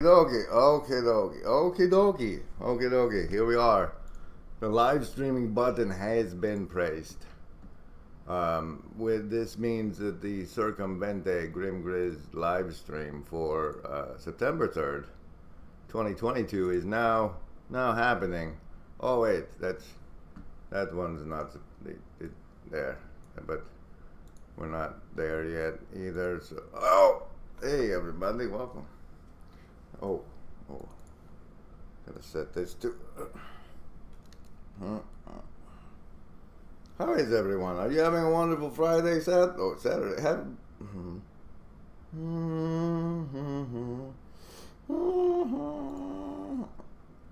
dokie, okie dokie, okie dokie, okie dokie. Here we are. The live streaming button has been pressed. With this means that the Circumvente Grim Grizz live stream for September 3rd, 2022 is now happening. Oh wait, that one's not there, but we're not there yet either. So, oh, hey everybody, welcome. Oh, gotta set this to. How is everyone? Are you having a wonderful Friday, Saturday?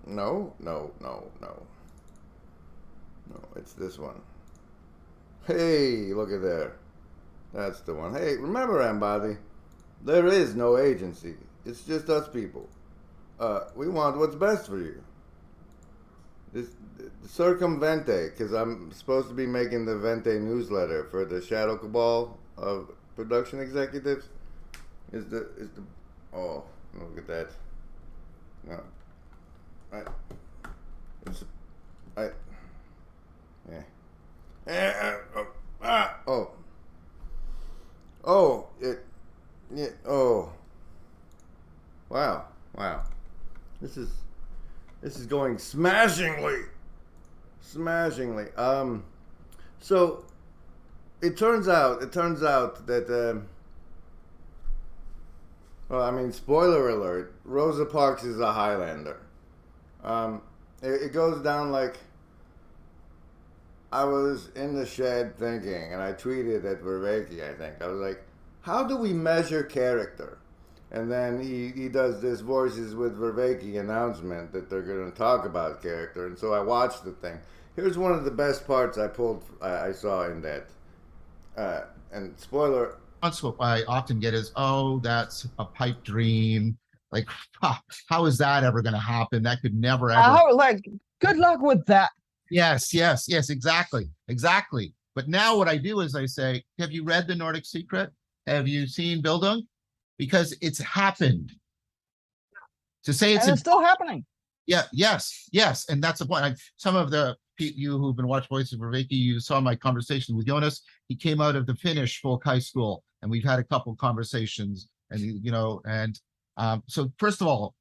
No, it's this one. Hey, look at there. That's the one. Hey, remember, Ambody, there is no agency. It's just us people. We want what's best for you. This Circumvente, because I'm supposed to be making the Vente newsletter for the Shadow Cabal of production executives. Is the oh, look at that. No, wow. This is going smashingly. So it turns out that well, I mean, spoiler alert, Rosa Parks is a Highlander. It goes down like, I was in the shed thinking, and I tweeted at Verveki, I think. I was like, how do we measure character? And then he does this Voices with Verveki announcement that they're going to talk about character. And so I watched the thing. Here's one of the best parts I saw in that. And spoiler. That's what I often get is, oh, that's a pipe dream. Like, how is that ever going to happen? That could never ever. Good luck with that. Yes, exactly. But now what I do is I say, have you read The Nordic Secret? Have you seen Bildung? Because it's happened. To say it's still happening. Yeah, yes. And that's the point. Some of you who've been watching Voices of Verveki, you saw my conversation with Jonas. He came out of the Finnish folk high school, and we've had a couple conversations. And so first of all,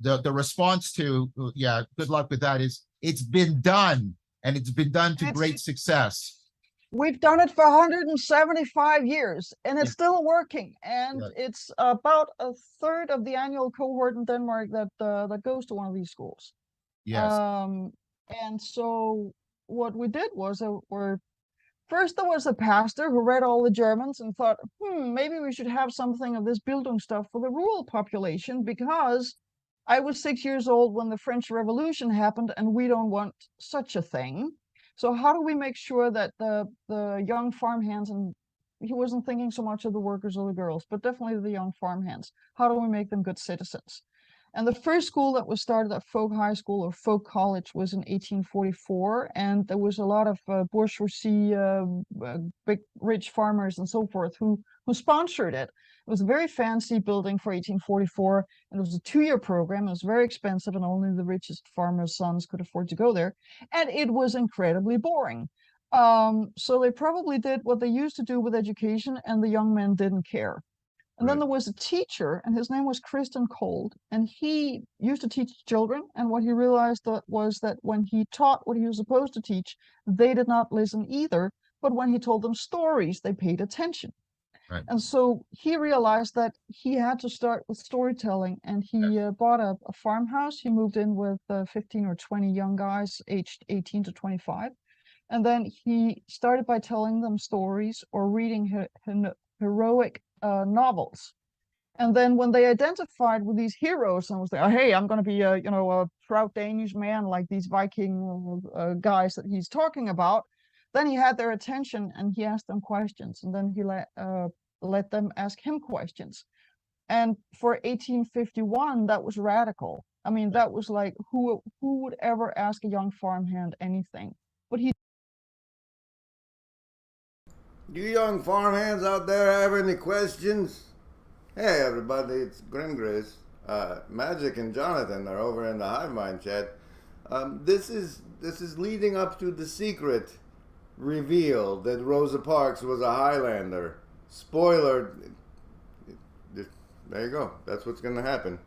the response to good luck with that is it's been done, and it's been done to great success. We've done it for 175 years, and it's still working. And it's about a third of the annual cohort in Denmark that goes to one of these schools. Yes. And so what we did was, first there was a pastor who read all the Germans and thought, maybe we should have something of this Bildung stuff for the rural population, because I was 6 years old when the French Revolution happened, and we don't want such a thing. So how do we make sure that the young farmhands, and he wasn't thinking so much of the workers or the girls, but definitely the young farmhands, how do we make them good citizens? And the first school that was started at Folk High School or Folk College was in 1844, and there was a lot of bourgeoisie, big rich farmers and so forth who sponsored it. It was a very fancy building for 1844, and it was a 2-year program. It was very expensive, and only the richest farmers' sons could afford to go there. And it was incredibly boring. So they probably did what they used to do with education, and the young men didn't care. And then there was a teacher, and his name was Christian Cold, and he used to teach children. And what he realized was that when he taught what he was supposed to teach, they did not listen either. But when he told them stories, they paid attention. Right. And so he realized that he had to start with storytelling, and he bought a farmhouse. He moved in with 15 or 20 young guys aged 18 to 25. And then he started by telling them stories or reading heroic novels. And then when they identified with these heroes and was like, oh, hey, I'm going to be a proud Danish man like these Viking guys that he's talking about, then he had their attention and he asked them questions, and then he let them ask him questions. And for 1851, that was radical. I mean, that was like, who would ever ask a young farmhand anything? But he. You young farmhands out there have any questions? Hey everybody, it's Grim Grizz. Magic and Jonathan are over in the Hive Mind chat. This is leading up to the secret reveal that Rosa Parks was a Highlander. Spoiler. There you go. That's what's going to happen.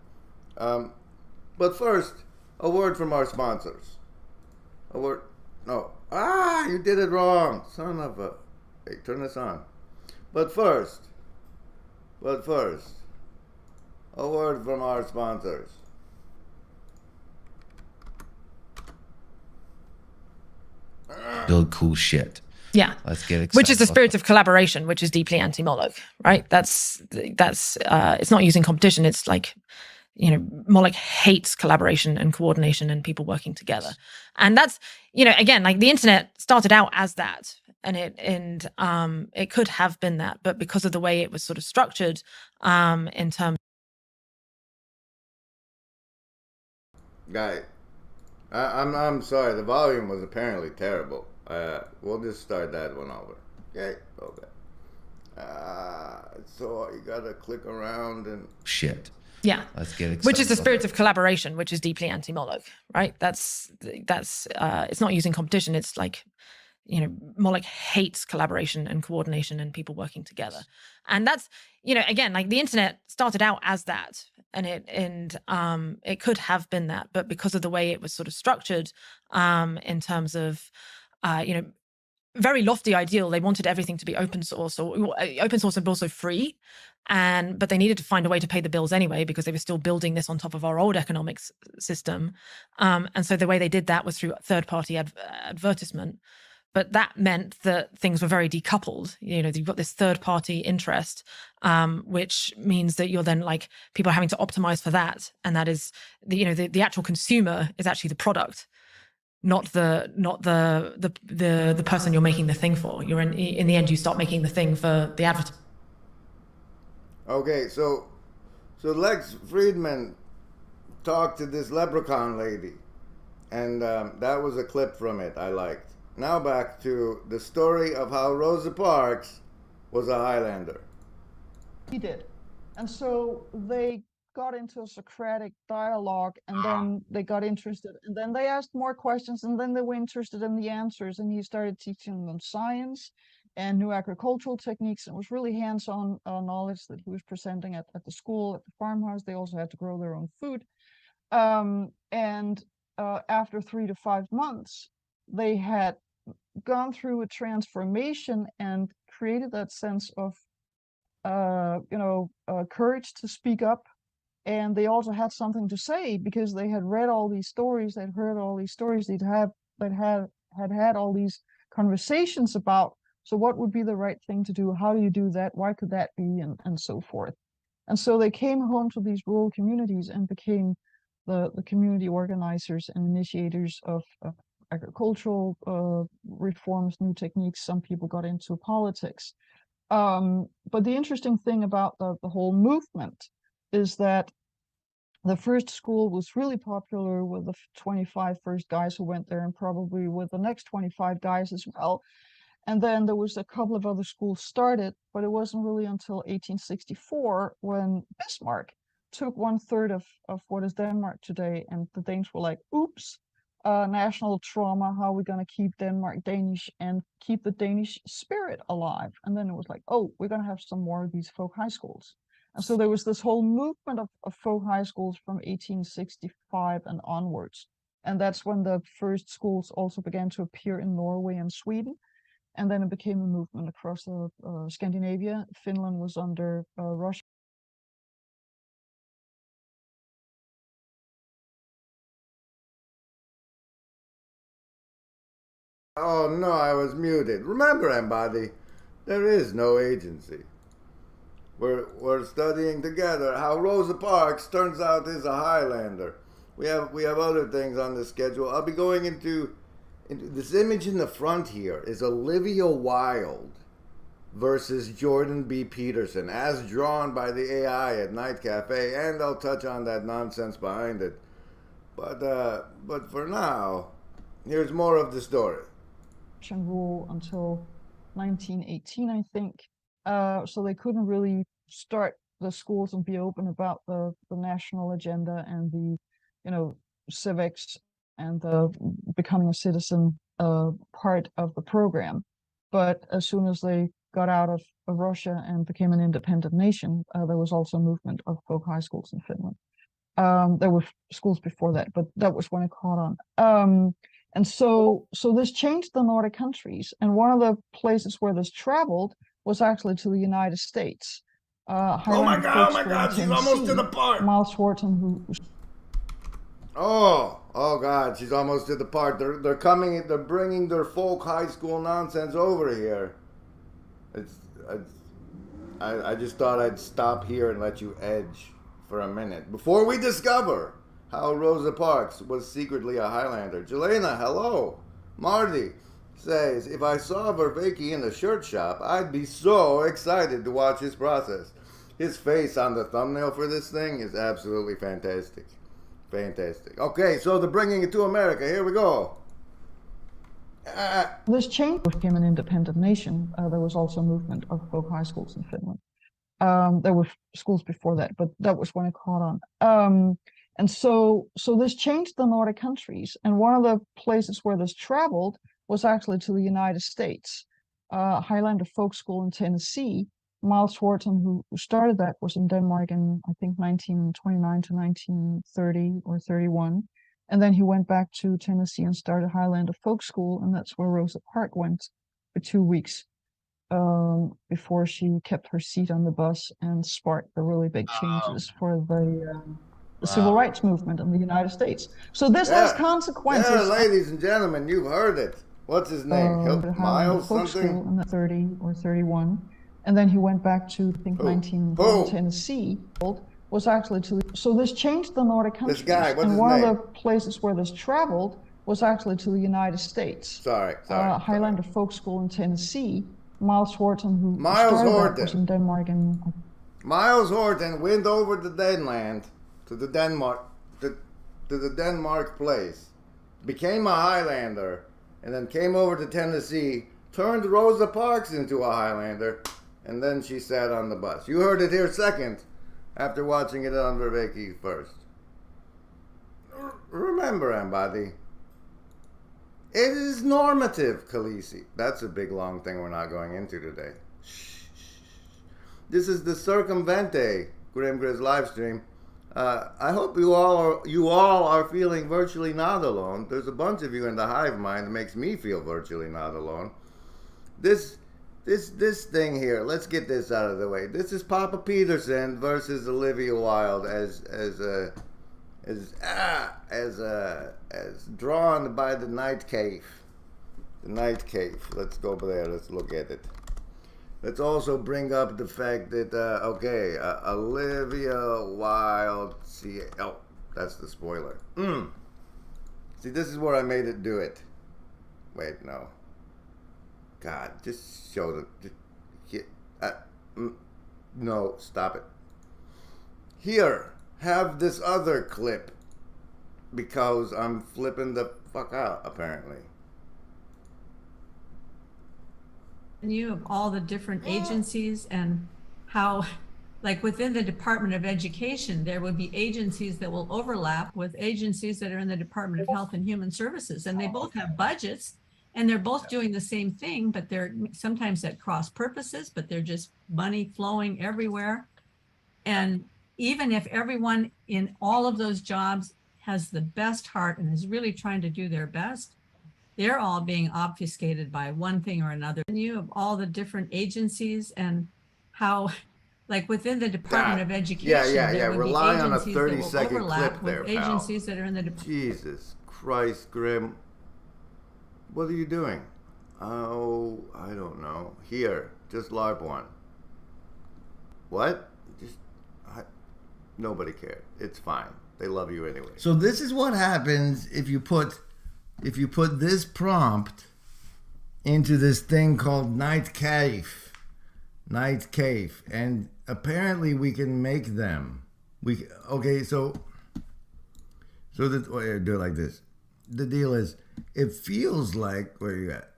But first, a word from our sponsors. A word. No. You did it wrong. Son of a. Hey, turn this on. But first, a word from our sponsors. Build cool shit. Yeah. Let's get excited. Which is the spirit of collaboration, which is deeply anti-Moloch, right? That's it's not using competition. It's like, Moloch hates collaboration and coordination and people working together. And that's, again, like the internet started out as that, and it could have been that, but because of the way it was sort of structured, in terms. Guy, I'm sorry. The volume was apparently terrible. We'll just start that one over. Okay. So you gotta click around and shit. Yeah. Let's get excited. Which is the spirit of collaboration, which is deeply anti-Moloch, right? That's it's not using competition. It's like, Moloch hates collaboration and coordination and people working together. And that's, again, like the internet started out as that, and it could have been that, but because of the way it was sort of structured, in terms of, very lofty ideal, they wanted everything to be open source and also free. But they needed to find a way to pay the bills anyway, because they were still building this on top of our old economics system. And so the way they did that was through third-party advertisement. But that meant that things were very decoupled. You've got this third-party interest, which means that you're then like, people are having to optimize for that. And that is, the actual consumer is actually the product, not the person you're making the thing for. You're in the end, you start making the thing for the advertiser. Okay, so Lex Friedman talked to this leprechaun lady, and that was a clip from it I liked. Now back to the story of how Rosa Parks was a Highlander. He did. And so they got into a Socratic dialogue, and then they got interested, and then they asked more questions, and then they were interested in the answers, and he started teaching them science and new agricultural techniques. It was really hands-on knowledge that he was presenting at the school, at the farmhouse. They also had to grow their own food. After 3 to 5 months, they had gone through a transformation and created that sense of courage to speak up. And they also had something to say, because they had read all these stories, they'd heard all these stories, they'd had all these conversations about, so what would be the right thing to do? How do you do that? Why could that be? And so forth. And so they came home to these rural communities and became the community organizers and initiators of agricultural reforms, new techniques. Some people got into politics. But the interesting thing about the whole movement is that the first school was really popular with the 25 first guys who went there, and probably with the next 25 guys as well. And then there was a couple of other schools started, but it wasn't really until 1864 when Bismarck took 1/3 of what is Denmark today, and the Danes were like, oops, national trauma, how are we going to keep Denmark Danish and keep the Danish spirit alive? And then it was like, oh, we're going to have some more of these folk high schools. And so there was this whole movement of folk high schools from 1865 and onwards. And that's when the first schools also began to appear in Norway and Sweden. And then it became a movement across Scandinavia. Finland was under Russia. Oh no, I was muted. Remember, Embody, there is no agency. We're studying together how Rosa Parks turns out is a Highlander. We have other things on the schedule. I'll be going into this image in the front here is Olivia Wilde versus Jordan B. Peterson, as drawn by the AI at Night Cafe, and I'll touch on that nonsense behind it. But for now, here's more of the story. Rule until 1918, I think. So they couldn't really start the schools and be open about the national agenda and the, civics and the becoming a citizen part of the program. But as soon as they got out of Russia and became an independent nation, there was also a movement of folk high schools in Finland. There were schools before that, but that was when it caught on. And so this changed the Nordic countries. And one of the places where this traveled was actually to the United States. Oh my God, she's almost to the part. Miles Wharton, who... Oh God, she's almost to the part. They're bringing their folk high school nonsense over here. I just thought I'd stop here and let you edge for a minute before we discover how Rosa Parks was secretly a Highlander. Jelena, hello. Marty says, if I saw Vervaeke in a shirt shop, I'd be so excited to watch his process. His face on the thumbnail for this thing is absolutely fantastic. Fantastic. Okay, so they're bringing it to America. Here we go. This change became an independent nation. There was also a movement of folk high schools in Finland. There were schools before that, but that was when it caught on. And so this changed the Nordic countries. And one of the places where this traveled was actually to the United States. Highlander Folk School in Tennessee. Miles Wharton, who started that, was in Denmark in, I think, 1929 to 1930 or 31. And then he went back to Tennessee and started Highlander Folk School, and that's where Rosa Parks went for 2 weeks before she kept her seat on the bus and sparked the really big changes for the civil rights movement in the United States. So this has consequences. Yeah, ladies and gentlemen, you've heard it. What's his name? Miles Folk something? School in the 30 or 31. And then he went back to, I think, 19 Tennessee. Was actually to, so this changed the Nordic countries. This guy, what's and his one name? of the places where this traveled was actually to the United States. Sorry. Highlander Folk School in Tennessee. Miles Wharton, who Miles started Horton. that, was in Denmark and Miles Horton went over to Denland, to the Denmark place, became a Highlander, and then came over to Tennessee, turned Rosa Parks into a Highlander, and then she sat on the bus. You heard it here second, after watching it on Vervaeke first. Remember, Ambadi, it is normative, Khaleesi. That's a big long thing we're not going into today. This is the Circumvente Grim Grizz live stream. I hope you all are feeling virtually not alone. There's a bunch of you in the hive mind that makes me feel virtually not alone. This thing here, let's get this out of the way. This is Papa Peterson versus Olivia Wilde as drawn by the Night Cave. The Night Cave. Let's go over there. Let's look at it. Let's also bring up the fact that Olivia Wilde. See, oh, that's the spoiler. See, this is where I made it do it. Wait, no. God, just show no, stop it. Here, have this other clip, because I'm flipping the fuck out, apparently. You of all the different agencies and how, like within the Department of Education, there would be agencies that will overlap with agencies that are in the Department of Health and Human Services, and they both have budgets. And they're both doing the same thing, but they're sometimes at cross purposes, but they're just money flowing everywhere. And even if everyone in all of those jobs has the best heart and is really trying to do their best, they're all being obfuscated by one thing or another. And you of all the different agencies and how, like within the Department of Education, yeah. would Rely be on a agencies that will 30-second overlap clip there, with pal. agencies that are in the Jesus Christ, Grim. What are you doing? Oh, I don't know. Here, just LARP one. What? Nobody cared. It's fine. They love you anyway. So this is what happens if you put this prompt into this thing called Night Cave. Night Cave. And apparently we can make them. So do it like this. The deal is, it feels like, where you at?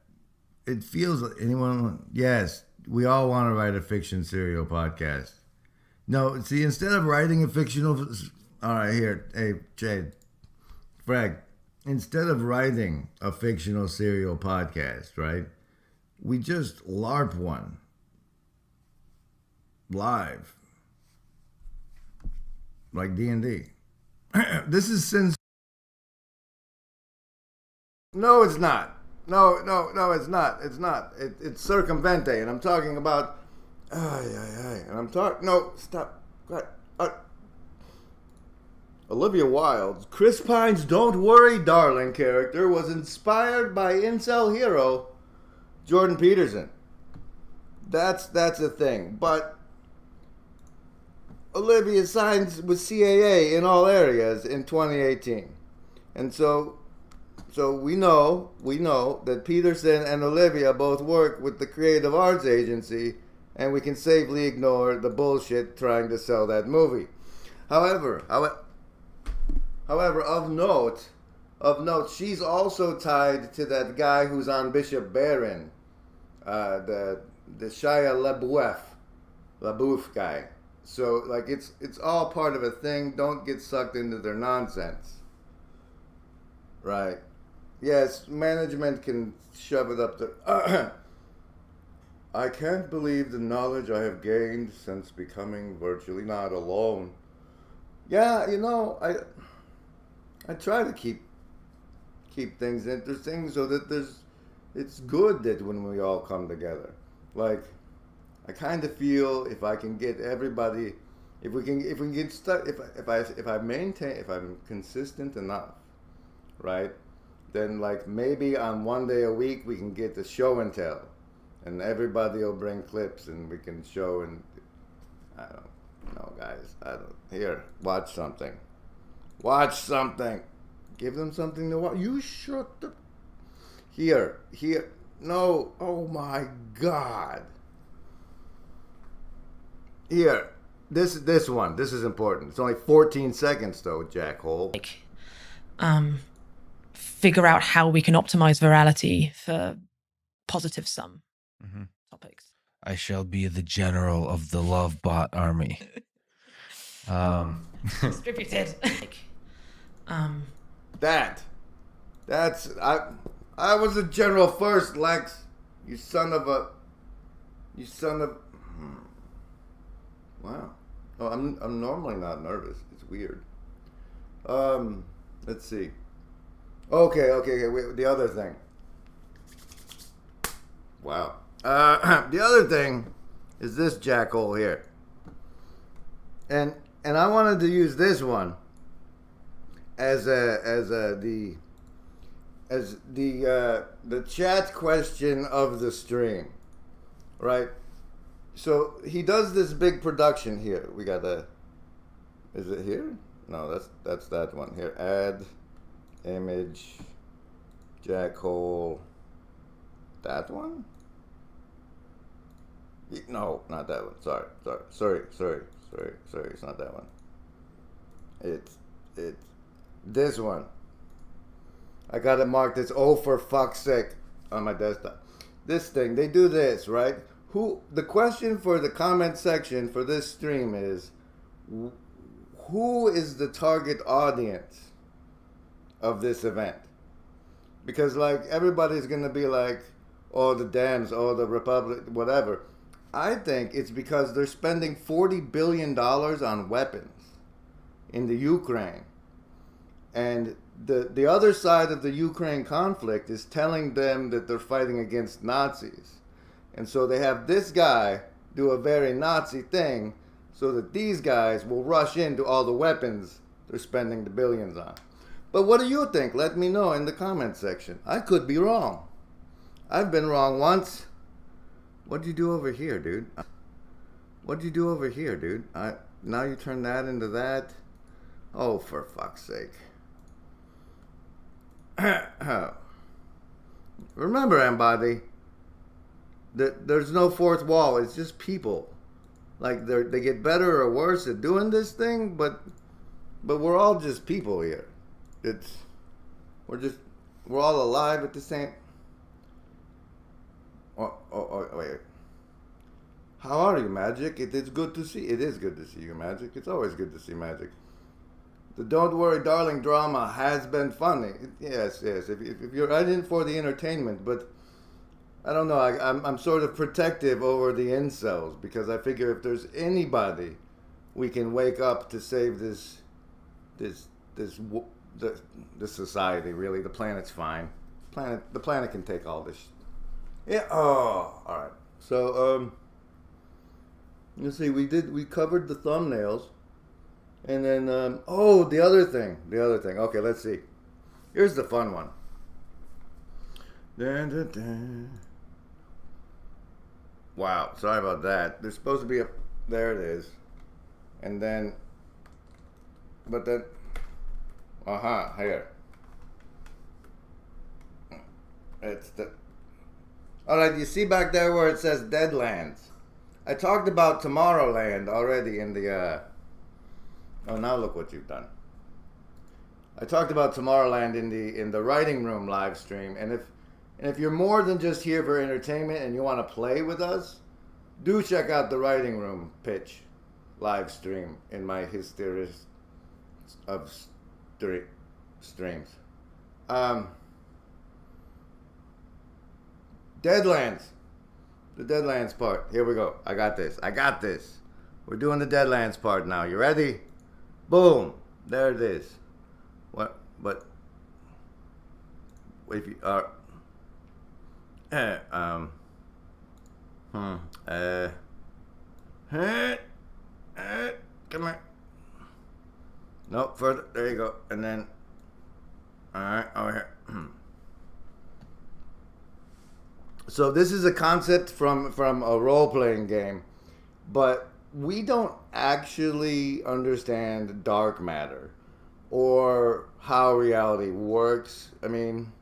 It feels like, anyone, yes, we all want to write a fiction serial podcast. No, see, instead of writing a fictional, all right, here, hey, Jade, Frag, instead of writing a fictional serial podcast, right? We just LARP one live, like D&D. This is since. No, it's not. No, it's not. It's not. It's Circumvente, and I'm talking about. And I'm talking. No, stop. Olivia Wilde's Chris Pine's "Don't Worry, Darling" character was inspired by incel hero Jordan Peterson. That's a thing. But Olivia signs with CAA in all areas in 2018, and so we know that Peterson and Olivia both work with the Creative Arts Agency, and we can safely ignore the bullshit trying to sell that movie. However, of note, she's also tied to that guy who's on Bishop Barron, the Shia LaBeouf guy. So like it's all part of a thing. Don't get sucked into their nonsense. Right. Yes, management can shove it up the. I can't believe the knowledge I have gained since becoming virtually not alone. Yeah, you know, I try to keep things interesting so that it's good that when we all come together. Like, I kind of feel if I can get everybody, if we can get stuck, if I'm consistent enough, right? Then like maybe on one day a week we can get the show and tell, and everybody will bring clips and we can show. And I don't know, guys. Here, watch something. Give them something to watch. You shut the. Here. No. Oh my God. Here. This one. This is important. It's only 14 seconds though, jackhole. Like, figure out how we can optimize virality for positive sum topics. I shall be the general of the love bot army. Distributed. That's I was a general first, Lex. You son of. Wow. Oh, I'm normally not nervous. It's weird. Let's see. Okay. Wait, the other thing. Wow. The other thing is this jackhole here. And I wanted to use this one as the chat question of the stream, right? So he does this big production here. We got is it here? No, that's that one here. Add image jackhole. That one? No, not that one. Sorry. It's not that one. It's this one. I got it marked as "oh for fuck's sake" on my desktop. This thing, they do this, right? The question for the comment section for this stream is, who is the target audience of this event? Because like everybody's gonna be like, oh, the Dems, oh, the Republic, whatever. I think it's because they're spending $40 billion on weapons in the Ukraine. And the other side of the Ukraine conflict is telling them that they're fighting against Nazis. And so they have this guy do a very Nazi thing so that these guys will rush into all the weapons they're spending the billions on. But what do you think? Let me know in the comment section. I could be wrong. I've been wrong once. What'd you do over here, dude? Now you turn that into that? Oh, for fuck's sake. Remember, Embody, that there's no fourth wall. It's just people. Like, they get better or worse at doing this thing, but we're all just people here. We're all alive at the same. Oh, wait. How are you, Magic? It's good to see. It is good to see you, Magic. It's always good to see Magic. The Don't Worry Darling drama has been funny. Yes. If you're in for the entertainment, but I don't know. I'm sort of protective over the incels because I figure if there's anybody we can wake up to save this society. Really, the planet's fine. The planet can take all this. Yeah. Oh, all right. So you see, we covered the thumbnails, and then the other thing. Okay, let's see. Here's the fun one. Dun, dun, dun. Wow, sorry about that. There's supposed to be a. There it is, and then. But then. Here. It's the. All right, you see back there where it says Deadlands. I talked about Tomorrowland already in the. Oh, now look what you've done. I talked about Tomorrowland in the writing room live stream, and if you're more than just here for entertainment and you want to play with us, do check out the writing room pitch live stream in my history of streams. Deadlands. The Deadlands part. Here we go. I got this. We're doing the Deadlands part now. You ready? Boom. There it is. What? But if you are. Come here. Nope, further. There you go. And then. Alright, over here. So this is a concept from a role-playing game, but we don't actually understand dark matter or how reality works. I mean,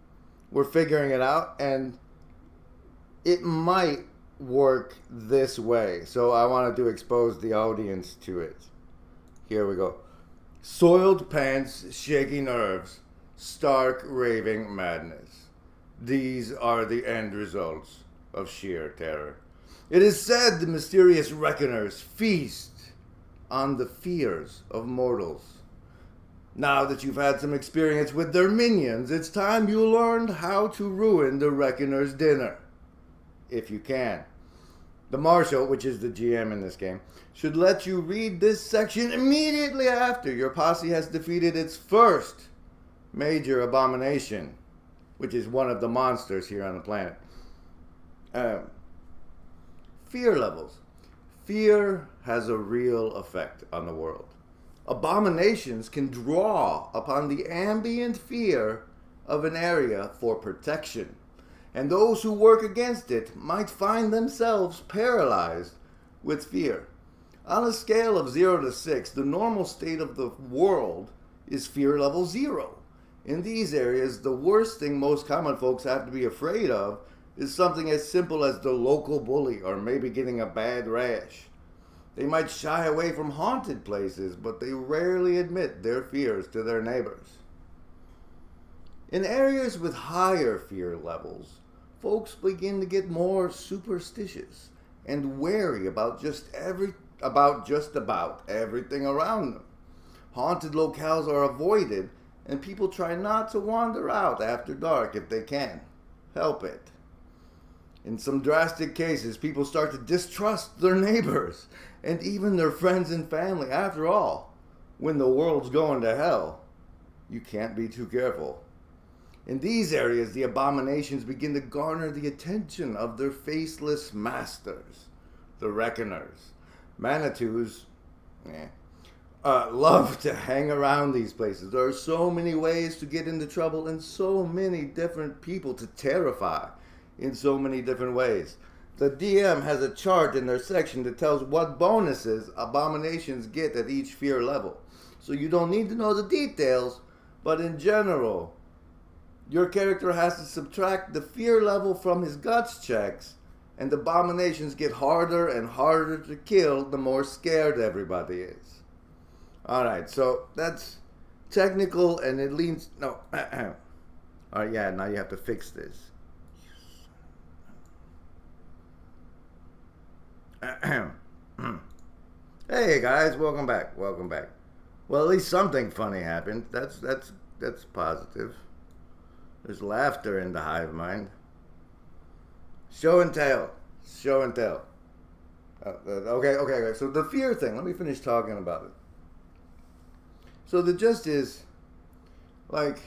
we're figuring it out, and it might work this way. So I wanted to expose the audience to it. Here we go. Soiled pants, shaky nerves, stark raving madness. These are the end results of sheer terror. It is said the mysterious reckoners feast on the fears of mortals. Now that you've had some experience with their minions, it's time you learned how to ruin the reckoner's dinner. If you can. The Marshal, which is the GM in this game, should let you read this section immediately after your posse has defeated its first major abomination, which is one of the monsters here on the planet. Fear levels. Fear has a real effect on the world. Abominations can draw upon the ambient fear of an area for protection, and those who work against it might find themselves paralyzed with fear. On a scale of 0 to 6, the normal state of the world is fear level 0. In these areas, the worst thing most common folks have to be afraid of is something as simple as the local bully or maybe getting a bad rash. They might shy away from haunted places, but they rarely admit their fears to their neighbors. In areas with higher fear levels, folks begin to get more superstitious and wary about just about everything around them. Haunted locales are avoided, and people try not to wander out after dark if they can help it. In some drastic cases, people start to distrust their neighbors and even their friends and family. After all, when the world's going to hell, you can't be too careful. In these areas, the abominations begin to garner the attention of their faceless masters, the Reckoners. Manitous love to hang around these places. There are so many ways to get into trouble and so many different people to terrify in so many different ways. The DM has a chart in their section that tells what bonuses abominations get at each fear level. So you don't need to know the details, but in general, your character has to subtract the fear level from his guts checks, and abominations get harder and harder to kill the more scared everybody is. Alright, so that's technical, and it leans... No. Alright, yeah, now you have to fix this. Hey guys, welcome back. Welcome back. Well, at least something funny happened. That's positive. There's laughter in the hive mind. Show and tell. Show and tell. Okay. So the fear thing. Let me finish talking about it. So the gist is, like,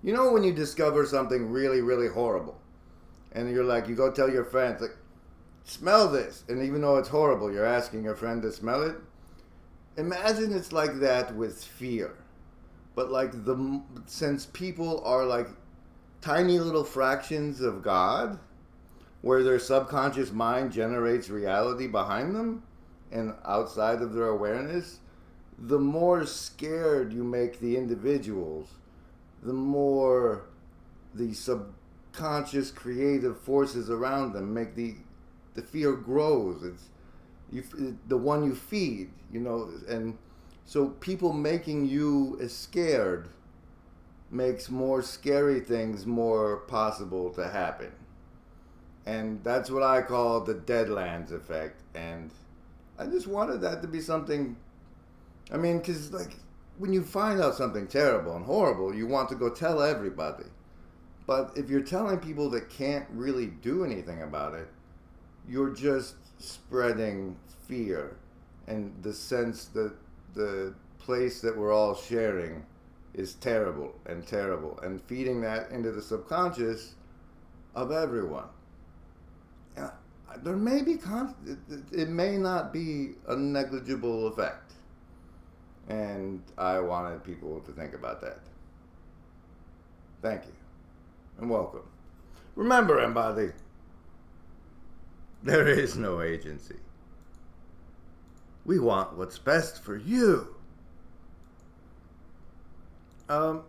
you know when you discover something really, really horrible, and you're like, you go tell your friends, like, smell this, and even though it's horrible, you're asking your friend to smell it. Imagine it's like that with fear, but like since people are like tiny little fractions of God, where their subconscious mind generates reality behind them and outside of their awareness, the more scared you make the individuals, the more the subconscious creative forces around them make the fear grows. It's the one you feed, you know, and so people making you scared makes more scary things more possible to happen. And that's what I call the Deadlands effect. And I just wanted that to be something, I mean, because like when you find out something terrible and horrible, you want to go tell everybody. But if you're telling people that can't really do anything about it, you're just spreading fear and the sense that the place that we're all sharing is terrible, and feeding that into the subconscious of everyone. There may be it may not be a negligible effect, and I wanted people to think about that. Thank you and welcome. Remember, everybody, there is no agency. We want what's best for you. And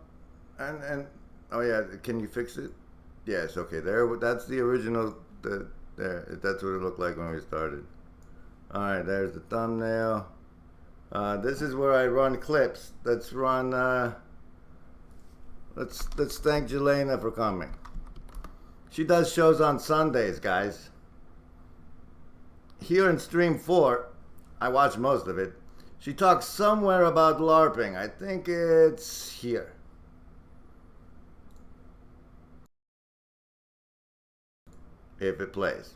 oh yeah, can you fix it? Yes, okay. There, that's the original. There, that's what it looked like when we started. All right, there's the thumbnail. This is where I run clips. Let's run. Let's thank Jelena for coming. She does shows on Sundays, guys. Here in Stream 4, I watch most of it. She talks somewhere about LARPing. I think it's here. If it plays.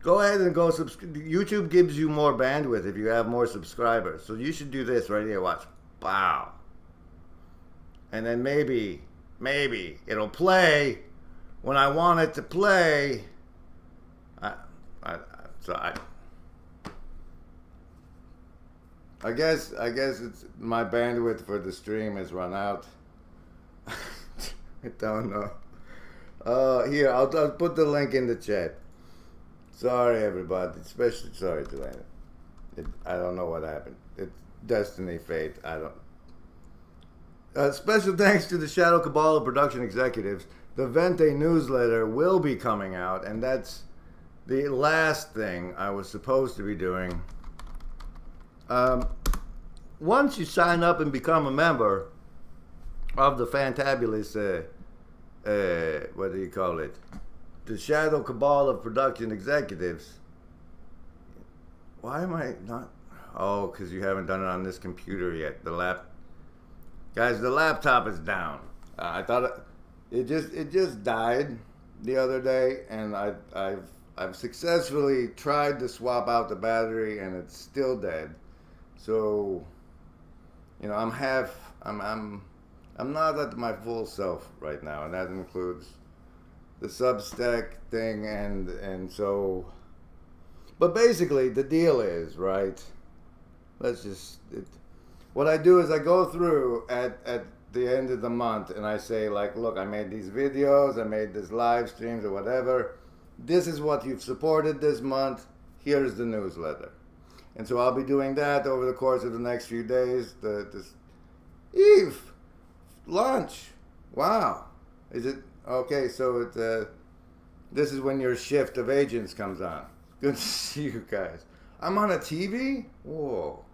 Go ahead and go subscribe. YouTube gives you more bandwidth if you have more subscribers. So you should do this right here. Watch. Wow. And then maybe it'll play when I want it to play. I guess it's my bandwidth for the stream has run out. I don't know. Here, I'll put the link in the chat. Sorry, everybody. Especially sorry, Jelena. I don't know what happened. It's destiny, fate. I don't. Special thanks to the Shadow Cabal of production executives. The Vente newsletter will be coming out, and that's the last thing I was supposed to be doing. Once you sign up and become a member of the fantabulous, what do you call it? The Shadow Cabal of production executives. Why am I not? Oh, because you haven't done it on this computer yet. Guys, the laptop is down. I thought it just died the other day, and I've successfully tried to swap out the battery, and it's still dead. So, you know, I'm not at my full self right now, and that includes the Substack thing, and so. But basically, the deal is, right? What I do is I go through at the end of the month, and I say, like, look, I made these videos, I made this live streams or whatever. This is what you've supported this month. Here's the newsletter. And so I'll be doing that over the course of the next few days. Eve, lunch. Wow. Is it okay? So this is when your shift of agents comes on. Good to see you guys. I'm on a TV? Whoa.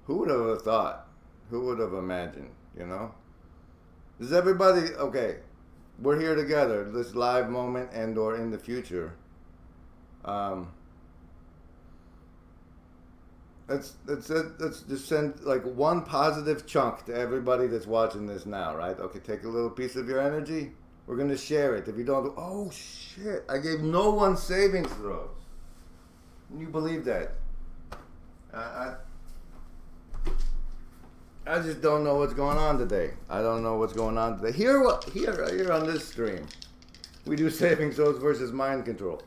Who would have thought? Who would have imagined, you know? Is everybody, okay, we're here together, this live moment and or in the future. Let's just send like one positive chunk to everybody that's watching this now, right? Okay, take a little piece of your energy. We're gonna share it. If you don't, oh shit! I gave no one savings throws. Can you believe that? I just don't know what's going on today. I don't know what's going on today. Here on this stream, we do saving throws versus mind control.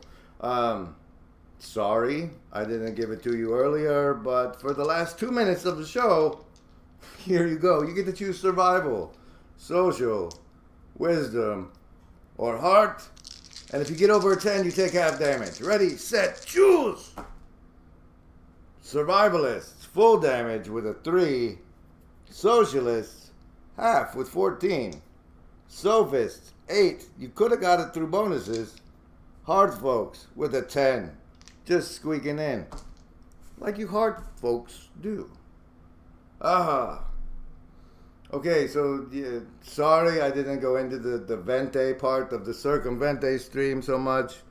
Sorry, I didn't give it to you earlier, but for the last 2 minutes of the show, here you go. You get to choose survival, social, wisdom, or heart. And if you get over a 10, you take half damage. Ready, set, choose! Survivalists, full damage with a 3. Socialists, half with 14. Sophists, 8. You could have got it through bonuses. Hard folks with a 10. Just squeaking in. Like you hard folks do. Okay, so yeah, sorry I didn't go into the Vente part of the Circumvente stream so much.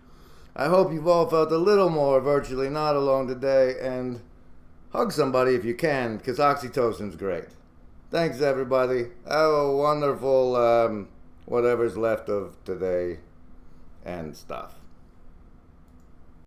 I hope you've all felt a little more virtually not alone today, and hug somebody if you can, because oxytocin's great. Thanks, everybody. Have a wonderful whatever's left of today and stuff.